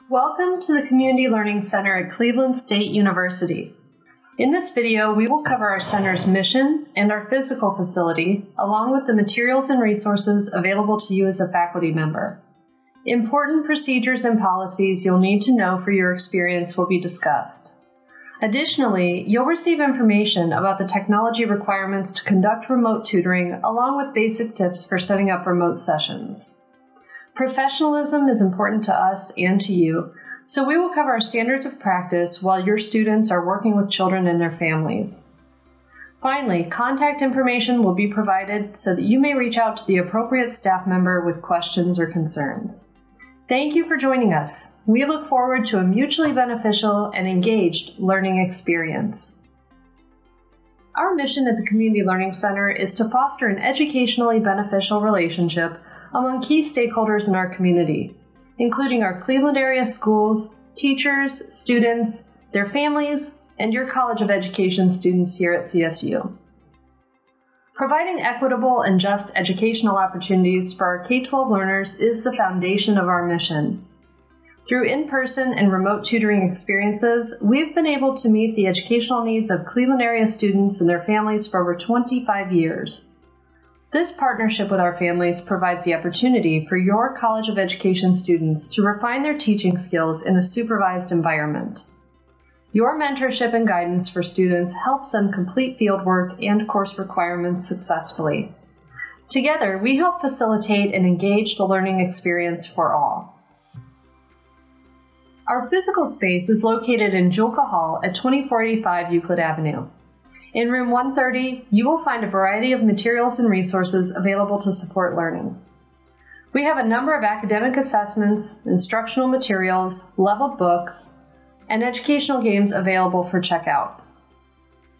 Welcome to the Community Learning Center at Cleveland State University. In this video, we will cover our center's mission and our physical facility, along with the materials and resources available to you as a faculty member. Important procedures and policies you'll need to know for your experience will be discussed. Additionally, you'll receive information about the technology requirements to conduct remote tutoring, along with basic tips for setting up remote sessions. Professionalism is important to us and to you, so we will cover our standards of practice while your students are working with children and their families. Finally, contact information will be provided so that you may reach out to the appropriate staff member with questions or concerns. Thank you for joining us. We look forward to a mutually beneficial and engaged learning experience. Our mission at the Community Learning Center is to foster an educationally beneficial relationship among key stakeholders in our community, including our Cleveland area schools, teachers, students, their families, and your College of Education students here at CSU. Providing equitable and just educational opportunities for our K-12 learners is the foundation of our mission. Through in-person and remote tutoring experiences, we've been able to meet the educational needs of Cleveland area students and their families for over 25 years. This partnership with our families provides the opportunity for your College of Education students to refine their teaching skills in a supervised environment. Your mentorship and guidance for students helps them complete fieldwork and course requirements successfully. Together, we help facilitate and engage the learning experience for all. Our physical space is located in Julka Hall at 2485 Euclid Avenue. In room 130, you will find a variety of materials and resources available to support learning. We have a number of academic assessments, instructional materials, leveled books, and educational games available for checkout.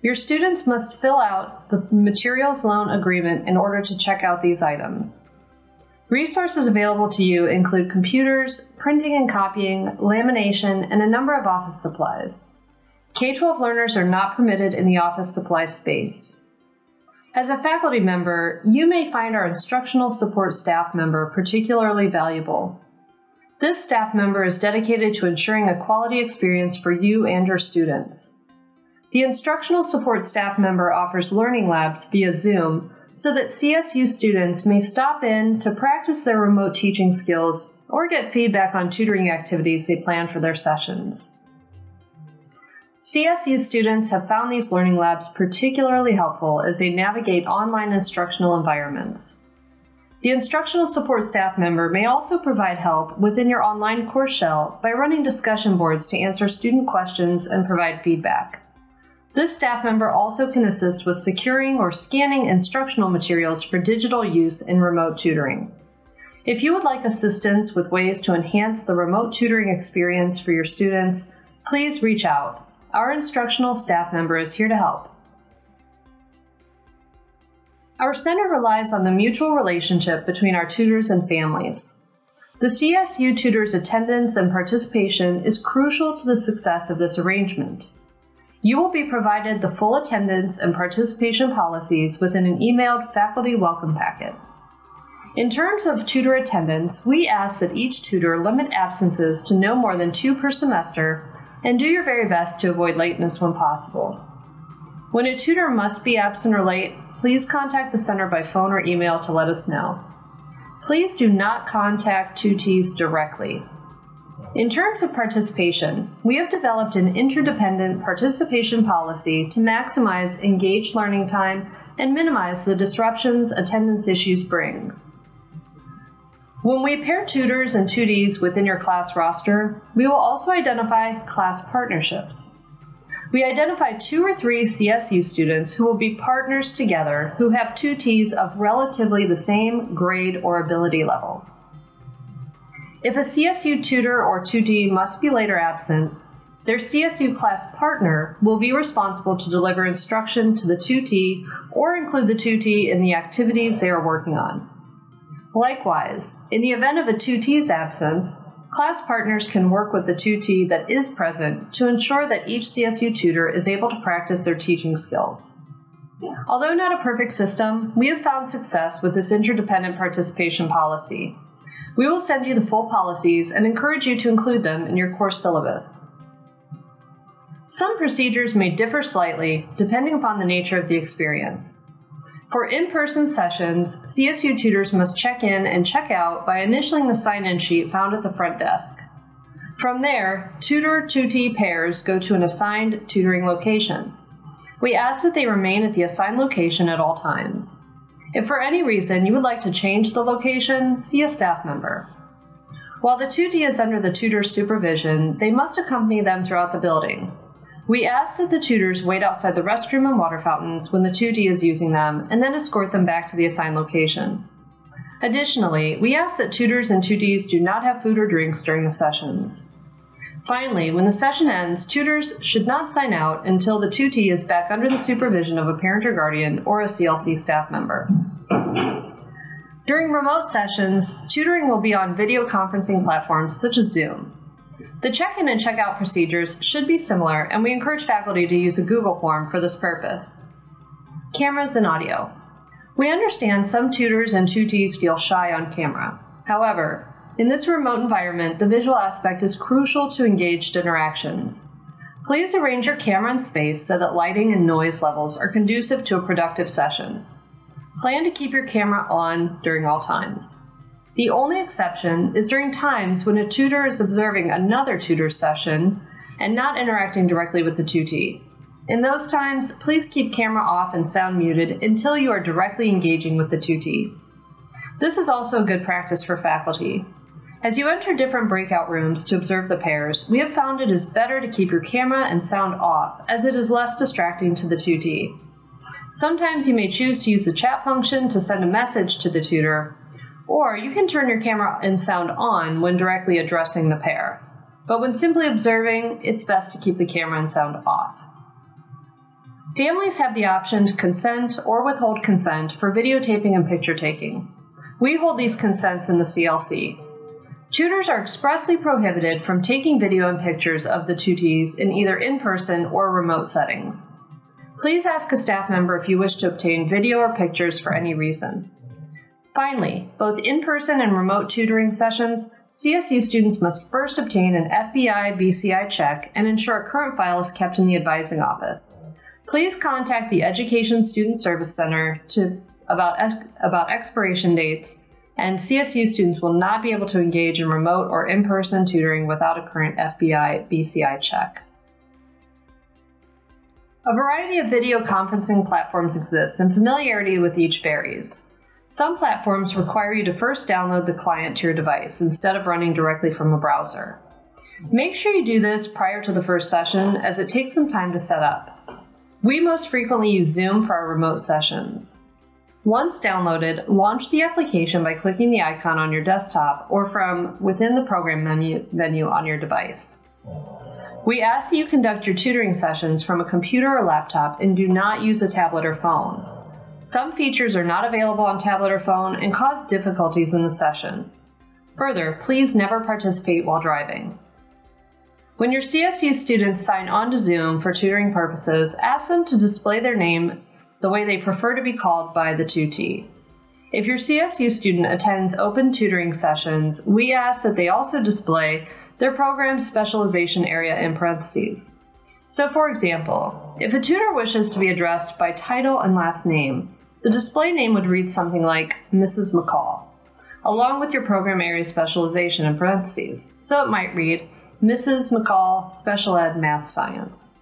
Your students must fill out the materials loan agreement in order to check out these items. Resources available to you include computers, printing and copying, lamination, and a number of office supplies. K-12 learners are not permitted in the office supply space. As a faculty member, you may find our instructional support staff member particularly valuable. This staff member is dedicated to ensuring a quality experience for you and your students. The instructional support staff member offers learning labs via Zoom so that CSU students may stop in to practice their remote teaching skills or get feedback on tutoring activities they plan for their sessions. CSU students have found these learning labs particularly helpful as they navigate online instructional environments. The instructional support staff member may also provide help within your online course shell by running discussion boards to answer student questions and provide feedback. This staff member also can assist with securing or scanning instructional materials for digital use in remote tutoring. If you would like assistance with ways to enhance the remote tutoring experience for your students, please reach out. Our instructional staff member is here to help. Our center relies on the mutual relationship between our tutors and families. The CSU tutors' attendance and participation is crucial to the success of this arrangement. You will be provided the full attendance and participation policies within an emailed faculty welcome packet. In terms of tutor attendance, we ask that each tutor limit absences to no more than 2 per semester and do your very best to avoid lateness when possible. When a tutor must be absent or late, please contact the center by phone or email to let us know. Please do not contact tutees directly. In terms of participation, we have developed an interdependent participation policy to maximize engaged learning time and minimize the disruptions attendance issues brings. When we pair tutors and tutees within your class roster, we will also identify class partnerships. We identify 2 or 3 CSU students who will be partners together who have tutees of relatively the same grade or ability level. If a CSU tutor or tutee must be late or absent, their CSU class partner will be responsible to deliver instruction to the tutee or include the tutee in the activities they are working on. Likewise, in the event of a tutee's absence, class partners can work with the tutee that is present to ensure that each CSU tutor is able to practice their teaching skills. Although not a perfect system, we have found success with this interdependent participation policy. We will send you the full policies and encourage you to include them in your course syllabus. Some procedures may differ slightly depending upon the nature of the experience. For in-person sessions, CSU tutors must check in and check out by initialing the sign-in sheet found at the front desk. From there, tutor-tutee pairs go to an assigned tutoring location. We ask that they remain at the assigned location at all times. If for any reason you would like to change the location, see a staff member. While the tutee is under the tutor's supervision, they must accompany them throughout the building. We ask that the tutors wait outside the restroom and water fountains when the tutee is using them, and then escort them back to the assigned location. Additionally, we ask that tutors and tutees do not have food or drinks during the sessions. Finally, when the session ends, tutors should not sign out until the tutee is back under the supervision of a parent or guardian or a CLC staff member. During remote sessions, tutoring will be on video conferencing platforms such as Zoom. The check-in and check-out procedures should be similar, and we encourage faculty to use a Google form for this purpose. Cameras and audio. We understand some tutors and tutees feel shy on camera. However, in this remote environment, the visual aspect is crucial to engaged interactions. Please arrange your camera and space so that lighting and noise levels are conducive to a productive session. Plan to keep your camera on during all times. The only exception is during times when a tutor is observing another tutor's session and not interacting directly with the tutee. In those times, please keep camera off and sound muted until you are directly engaging with the tutee. This is also a good practice for faculty. As you enter different breakout rooms to observe the pairs, we have found it is better to keep your camera and sound off, as it is less distracting to the tutee. Sometimes you may choose to use the chat function to send a message to the tutor, or you can turn your camera and sound on when directly addressing the pair. But when simply observing, it's best to keep the camera and sound off. Families have the option to consent or withhold consent for videotaping and picture taking. We hold these consents in the CLC. Tutors are expressly prohibited from taking video and pictures of the tutees in either in-person or remote settings. Please ask a staff member if you wish to obtain video or pictures for any reason. Finally, both in-person and remote tutoring sessions, CSU students must first obtain an FBI BCI check and ensure a current file is kept in the advising office. Please contact the Education Student Service Center about expiration dates, and CSU students will not be able to engage in remote or in-person tutoring without a current FBI BCI check. A variety of video conferencing platforms exist, and familiarity with each varies. Some platforms require you to first download the client to your device instead of running directly from a browser. Make sure you do this prior to the first session, as it takes some time to set up. We most frequently use Zoom for our remote sessions. Once downloaded, launch the application by clicking the icon on your desktop or from within the program menu on your device. We ask that you conduct your tutoring sessions from a computer or laptop and do not use a tablet or phone. Some features are not available on tablet or phone and cause difficulties in the session. Further, please never participate while driving. When your CSU students sign on to Zoom for tutoring purposes, ask them to display their name the way they prefer to be called by the tutee. If your CSU student attends open tutoring sessions, we ask that they also display their program specialization area in parentheses. So for example, if a tutor wishes to be addressed by title and last name, the display name would read something like Mrs. McCall, along with your program area specialization in parentheses. So it might read Mrs. McCall, Special Ed Math Science.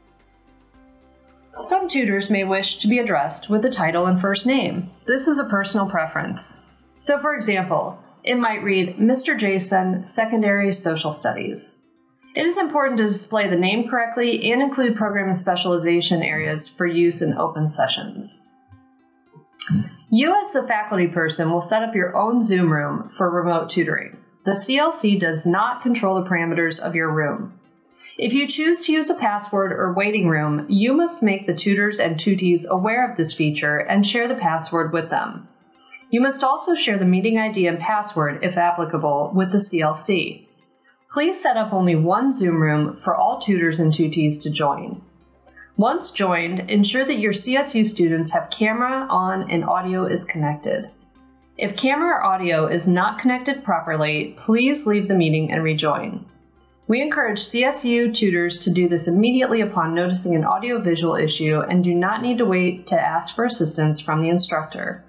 Some tutors may wish to be addressed with the title and first name. This is a personal preference. So for example, it might read Mr. Jason, Secondary Social Studies. It is important to display the name correctly and include program and specialization areas for use in open sessions. You as the faculty person will set up your own Zoom room for remote tutoring. The CLC does not control the parameters of your room. If you choose to use a password or waiting room, you must make the tutors and tutees aware of this feature and share the password with them. You must also share the meeting ID and password, if applicable, with the CLC. Please set up only one Zoom room for all tutors and tutees to join. Once joined, ensure that your CSU students have camera on and audio is connected. If camera or audio is not connected properly, please leave the meeting and rejoin. We encourage CSU tutors to do this immediately upon noticing an audio-visual issue and do not need to wait to ask for assistance from the instructor.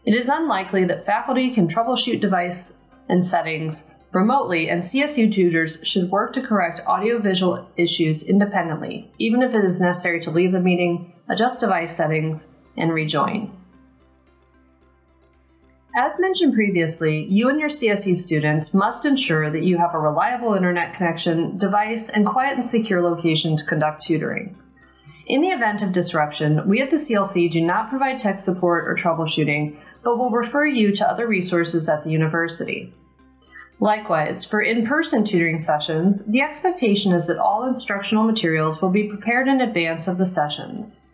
It is unlikely that faculty can troubleshoot device and settings remotely, and CSU tutors should work to correct audio-visual issues independently, even if it is necessary to leave the meeting, adjust device settings, and rejoin. As mentioned previously, you and your CSU students must ensure that you have a reliable internet connection, device, and quiet and secure location to conduct tutoring. In the event of disruption, we at the CLC do not provide tech support or troubleshooting, but will refer you to other resources at the university. Likewise, for in-person tutoring sessions, the expectation is that all instructional materials will be prepared in advance of the sessions.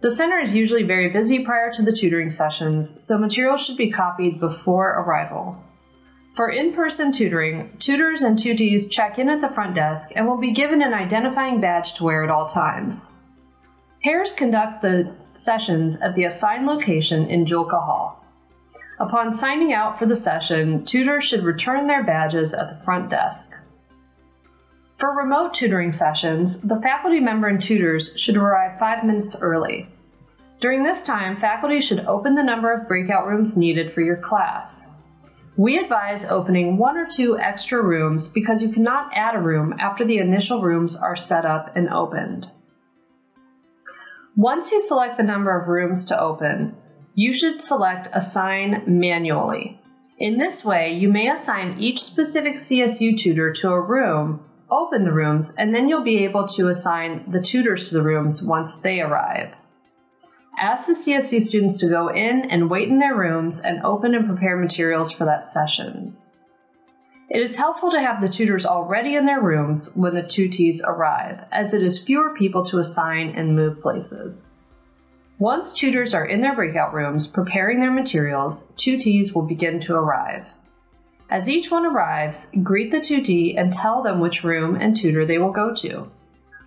The center is usually very busy prior to the tutoring sessions, so materials should be copied before arrival. For in-person tutoring, tutors and tutees check in at the front desk and will be given an identifying badge to wear at all times. Pairs conduct the sessions at the assigned location in Julka Hall. Upon signing out for the session, tutors should return their badges at the front desk. For remote tutoring sessions, the faculty member and tutors should arrive 5 minutes early. During this time, faculty should open the number of breakout rooms needed for your class. We advise opening 1 or 2 extra rooms because you cannot add a room after the initial rooms are set up and opened. Once you select the number of rooms to open, you should select Assign manually. In this way, you may assign each specific CSU tutor to a room, open the rooms, and then you'll be able to assign the tutors to the rooms once they arrive. Ask the CSU students to go in and wait in their rooms and open and prepare materials for that session. It is helpful to have the tutors already in their rooms when the tutees arrive, as it is fewer people to assign and move places. Once tutors are in their breakout rooms preparing their materials, tutees will begin to arrive. As each one arrives, greet the tutee and tell them which room and tutor they will go to.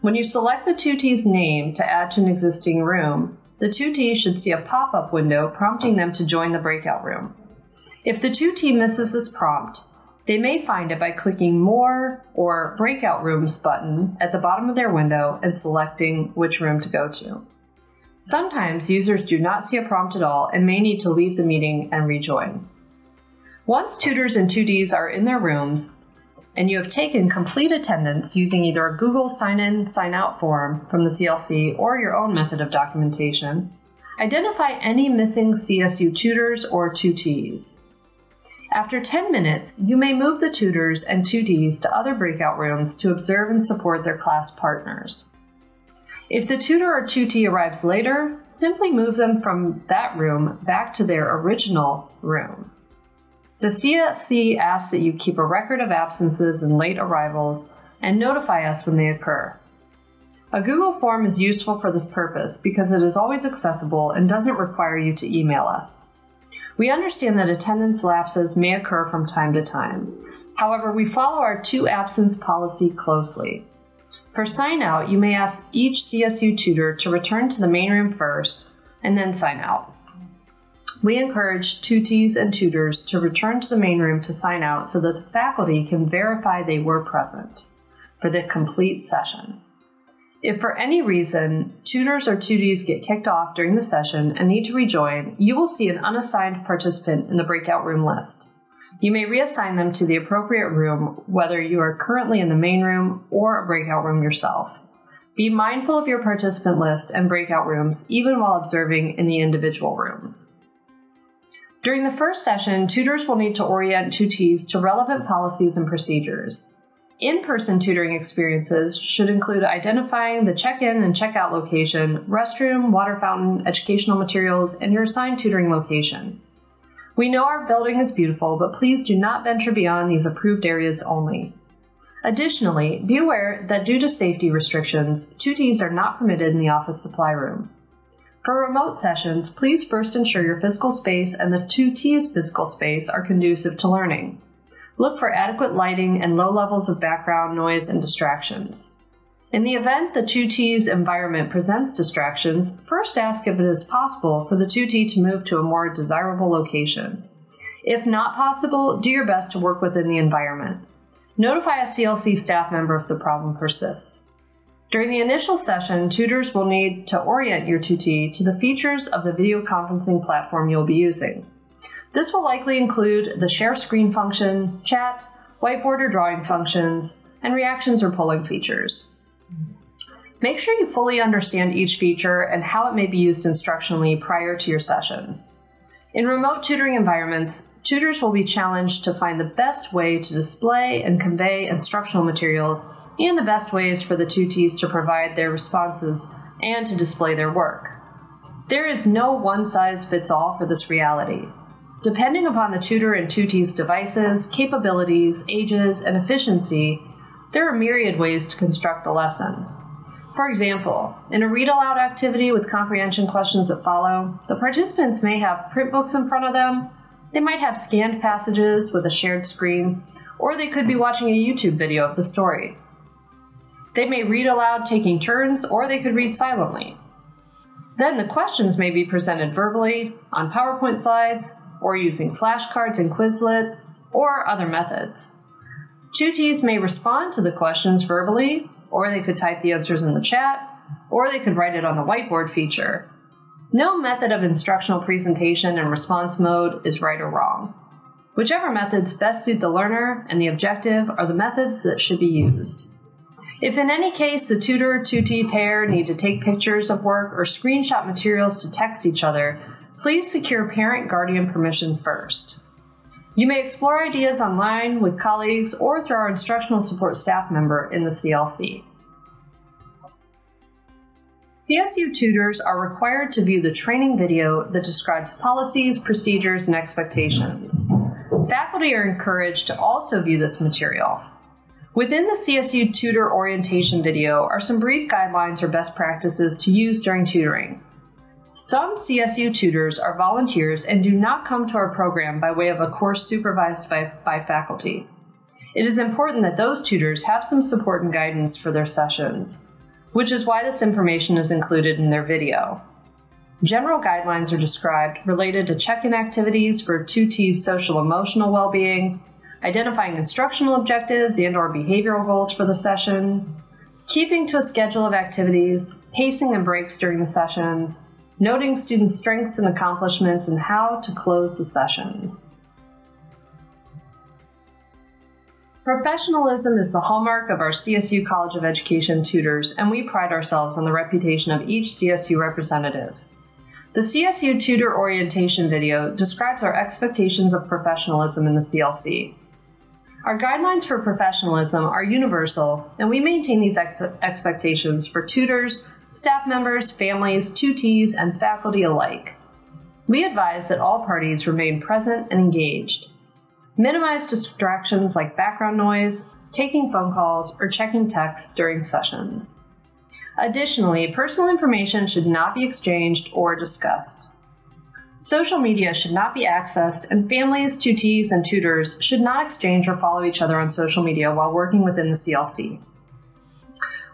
When you select the tutee's name to add to an existing room, the tutee should see a pop-up window prompting them to join the breakout room. If the tutee misses this prompt, they may find it by clicking More or Breakout Rooms button at the bottom of their window and selecting which room to go to. Sometimes users do not see a prompt at all and may need to leave the meeting and rejoin. Once tutors and tutees are in their rooms and you have taken complete attendance using either a Google sign-in, sign-out form from the CLC or your own method of documentation, identify any missing CSU tutors or tutees. After 10 minutes, you may move the tutors and tutees to other breakout rooms to observe and support their class partners. If the tutor or tutee arrives later, simply move them from that room back to their original room. The CLC asks that you keep a record of absences and late arrivals and notify us when they occur. A Google form is useful for this purpose because it is always accessible and doesn't require you to email us. We understand that attendance lapses may occur from time to time. However, we follow our 2 absence policy closely. For sign out, you may ask each CSU tutor to return to the main room first and then sign out. We encourage tutees and tutors to return to the main room to sign out so that the faculty can verify they were present for the complete session. If for any reason tutors or tutees get kicked off during the session and need to rejoin, you will see an unassigned participant in the breakout room list. You may reassign them to the appropriate room, whether you are currently in the main room or a breakout room yourself. Be mindful of your participant list and breakout rooms, even while observing in the individual rooms. During the first session, tutors will need to orient tutees to relevant policies and procedures. In-person tutoring experiences should include identifying the check-in and check-out location, restroom, water fountain, educational materials, and your assigned tutoring location. We know our building is beautiful, but please do not venture beyond these approved areas only. Additionally, be aware that due to safety restrictions, tutees are not permitted in the office supply room. For remote sessions, please first ensure your physical space and the tutee's physical space are conducive to learning. Look for adequate lighting and low levels of background noise and distractions. In the event the tutee's environment presents distractions, first ask if it is possible for the tutee to move to a more desirable location. If not possible, do your best to work within the environment. Notify a CLC staff member if the problem persists. During the initial session, tutors will need to orient your tutee to the features of the video conferencing platform you'll be using. This will likely include the share screen function, chat, whiteboard or drawing functions, and reactions or polling features. Make sure you fully understand each feature and how it may be used instructionally prior to your session. In remote tutoring environments, tutors will be challenged to find the best way to display and convey instructional materials and the best ways for the tutees to provide their responses and to display their work. There is no one-size-fits-all for this reality. Depending upon the tutor and tutee's devices, capabilities, ages, and efficiency, there are myriad ways to construct the lesson. For example, in a read-aloud activity with comprehension questions that follow, the participants may have print books in front of them, they might have scanned passages with a shared screen, or they could be watching a YouTube video of the story. They may read aloud taking turns, or they could read silently. Then the questions may be presented verbally, on PowerPoint slides, or using flashcards and Quizlets, or other methods. Tutees may respond to the questions verbally, or they could type the answers in the chat, or they could write it on the whiteboard feature. No method of instructional presentation and response mode is right or wrong. Whichever methods best suit the learner and the objective are the methods that should be used. If in any case the tutor-tutee pair need to take pictures of work or screenshot materials to text each other, please secure parent-guardian permission first. You may explore ideas online with colleagues or through our instructional support staff member in the CLC. CSU tutors are required to view the training video that describes policies, procedures, and expectations. Faculty are encouraged to also view this material. Within the CSU tutor orientation video are some brief guidelines or best practices to use during tutoring. Some CSU tutors are volunteers and do not come to our program by way of a course supervised by faculty. It is important that those tutors have some support and guidance for their sessions, which is why this information is included in their video. General guidelines are described related to check-in activities for tutees' social-emotional well-being, identifying instructional objectives and/or behavioral goals for the session, keeping to a schedule of activities, pacing and breaks during the sessions, noting students' strengths and accomplishments, and how to close the sessions. Professionalism is the hallmark of our CSU College of Education tutors, and we pride ourselves on the reputation of each CSU representative. The CSU tutor orientation video describes our expectations of professionalism in the CLC. Our guidelines for professionalism are universal, and we maintain these expectations for tutors, staff members, families, tutees, and faculty alike. We advise that all parties remain present and engaged. Minimize distractions like background noise, taking phone calls, or checking texts during sessions. Additionally, personal information should not be exchanged or discussed. Social media should not be accessed, and families, tutees, and tutors should not exchange or follow each other on social media while working within the CLC.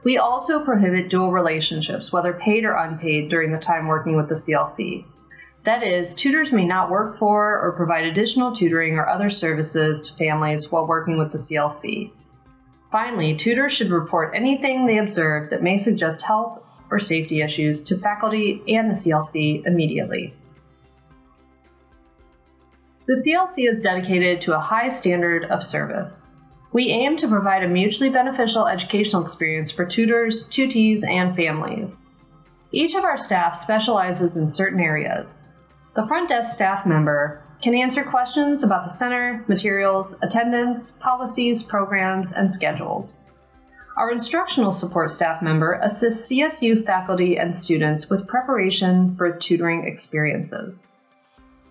We also prohibit dual relationships, whether paid or unpaid, during the time working with the CLC. That is, tutors may not work for or provide additional tutoring or other services to families while working with the CLC. Finally, tutors should report anything they observe that may suggest health or safety issues to faculty and the CLC immediately. The CLC is dedicated to a high standard of service. We aim to provide a mutually beneficial educational experience for tutors, tutees, and families. Each of our staff specializes in certain areas. The front desk staff member can answer questions about the center, materials, attendance, policies, programs, and schedules. Our instructional support staff member assists CSU faculty and students with preparation for tutoring experiences.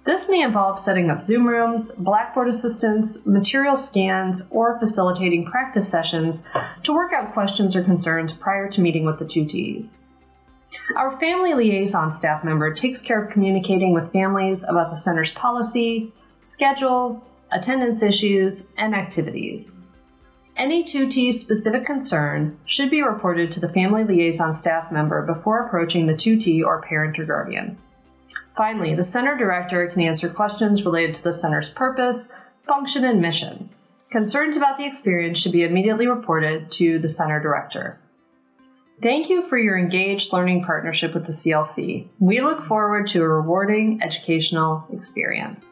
This may involve setting up Zoom rooms, Blackboard assistance, material scans, or facilitating practice sessions to work out questions or concerns prior to meeting with the tutees. Our family liaison staff member takes care of communicating with families about the center's policy, schedule, attendance issues, and activities. Any tutee-specific concern should be reported to the family liaison staff member before approaching the tutee or parent or guardian. Finally, the center director can answer questions related to the center's purpose, function, and mission. Concerns about the experience should be immediately reported to the center director. Thank you for your engaged learning partnership with the CLC. We look forward to a rewarding educational experience.